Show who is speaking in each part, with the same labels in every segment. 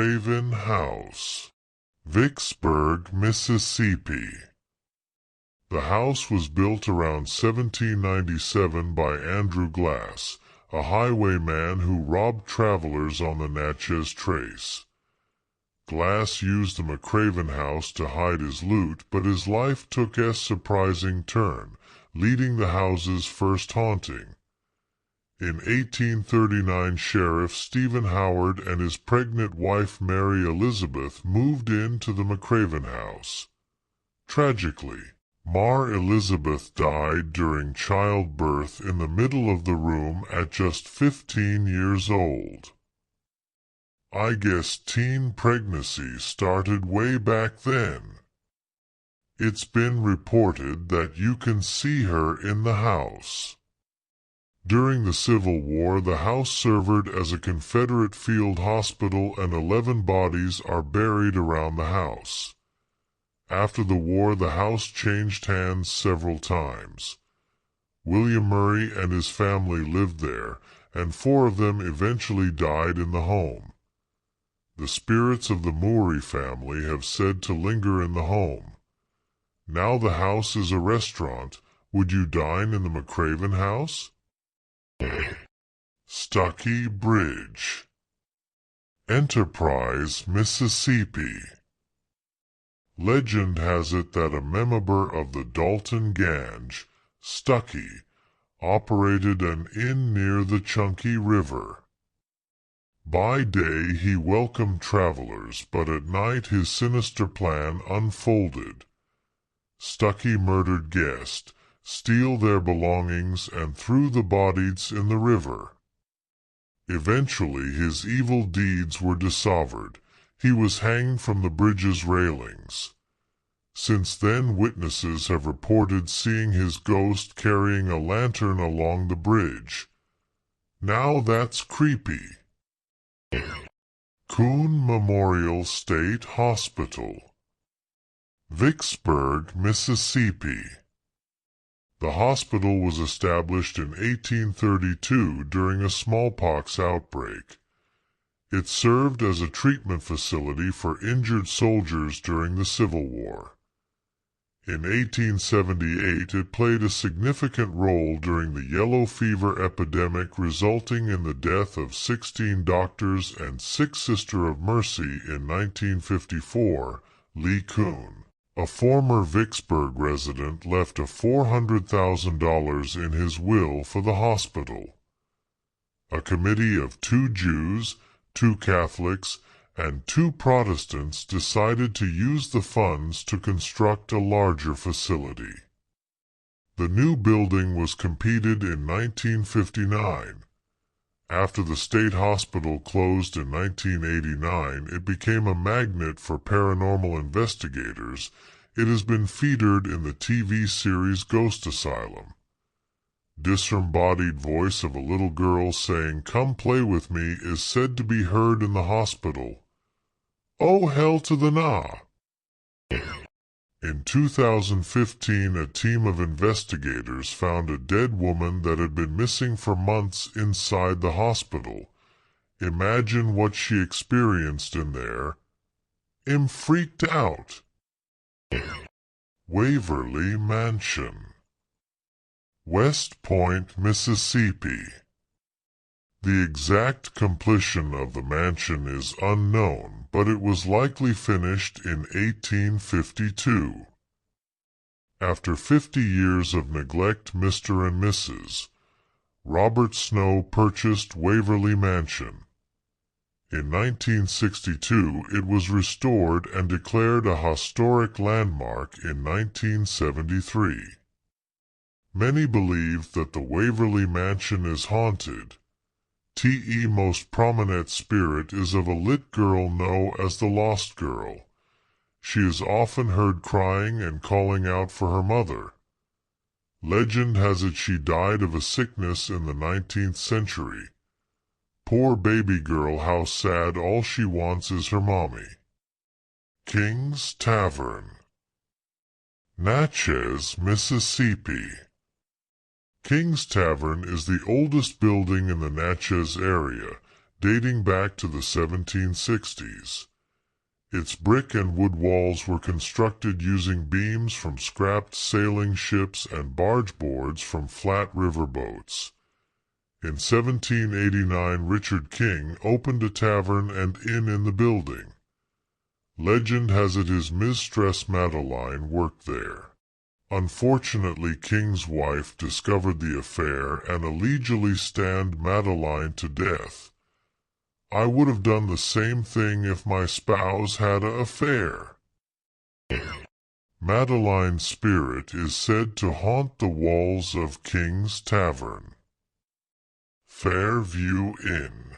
Speaker 1: McCraven House, Vicksburg, Mississippi. The house was built around 1797 by Andrew Glass, a highwayman who robbed travelers on the Natchez Trace. Glass used the McCraven house to hide his loot, but his life took a surprising turn, leading the house's first haunting. In 1839, Sheriff Stephen Howard and his pregnant wife Mary Elizabeth moved into the McCraven house. Tragically, Mar Elizabeth died during childbirth in the middle of the room at just 15 years old. I guess teen pregnancy started way back then. It's been reported that you can see her in the house. During the Civil War, the house served as a Confederate field hospital and 11 bodies are buried around the house. After the war, the house changed hands several times. William Murray and his family lived there, and 4 of them eventually died in the home. The spirits of the Murray family have said to linger in the home. Now the house is a restaurant. Would you dine in the McCraven house? Stuckey Bridge, Enterprise, Mississippi. Legend has it that a member of the Dalton gang, Stuckey, operated an inn near the Chunky River. By day he welcomed travelers, but at night his sinister plan unfolded. Stuckey murdered guests, steal their belongings, and threw the bodies in the river. Eventually his evil deeds were discovered. He was hanged from the bridge's railings. Since then, witnesses have reported seeing his ghost carrying a lantern along the bridge. Now that's creepy. Coon Memorial State Hospital, Vicksburg, Mississippi. The hospital was established in 1832 during a smallpox outbreak. It served as a treatment facility for injured soldiers during the Civil War. In 1878, it played a significant role during the yellow fever epidemic, resulting in the death of 16 doctors and 6 Sisters of Mercy. In 1954, Lee Coon, a former Vicksburg resident, left $400,000 in his will for the hospital. A committee of 2 Jews, 2 Catholics, and 2 Protestants decided to use the funds to construct a larger facility. The new building was completed in 1959. After the state hospital closed in 1989, it became a magnet for paranormal investigators. It has been featured in the TV series Ghost Asylum. Disembodied voice of a little girl saying, "Come play with me," is said to be heard in the hospital. Oh, hell to the nah! In 2015, a team of investigators found a dead woman that had been missing for months inside the hospital. Imagine what she experienced in there. I'm freaked out. Waverly Mansion, West Point, Mississippi. The exact completion of the mansion is unknown, but it was likely finished in 1852. After 50 years of neglect, Mr. and Mrs. Robert Snow purchased Waverly Mansion. In 1962, it was restored and declared a historic landmark in 1973. Many believe that the Waverly Mansion is haunted. The most prominent spirit is of a lit girl known as the Lost Girl. She is often heard crying and calling out for her mother. Legend has it she died of a sickness in the 19th century. Poor baby girl, how sad, all she wants is her mommy. King's Tavern, Natchez, Mississippi. King's Tavern is the oldest building in the Natchez area, dating back to the 1760s. Its brick and wood walls were constructed using beams from scrapped sailing ships and barge boards from flat riverboats. In 1789, Richard King opened a tavern and inn in the building. Legend has it his mistress Madeline worked there. Unfortunately, King's wife discovered the affair and illegally staned Madeline to death. I would have done the same thing if my spouse had an affair. Madeline's spirit is said to haunt the walls of King's Tavern. Fairview Inn,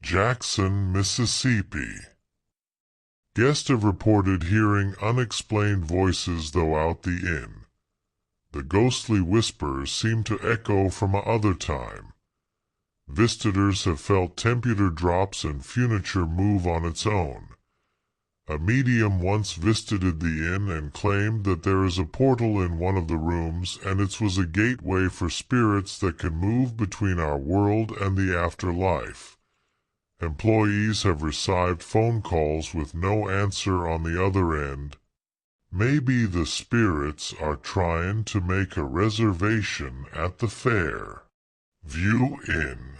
Speaker 1: Jackson, Mississippi. Guests have reported hearing unexplained voices throughout the inn. The ghostly whispers seem to echo from another time. Visitors have felt temperature drops and furniture move on its own. A medium once visited the inn and claimed that there is a portal in one of the rooms and it was a gateway for spirits that can move between our world and the afterlife. Employees have received phone calls with no answer on the other end. Maybe the spirits are trying to make a reservation at the Fairview Inn.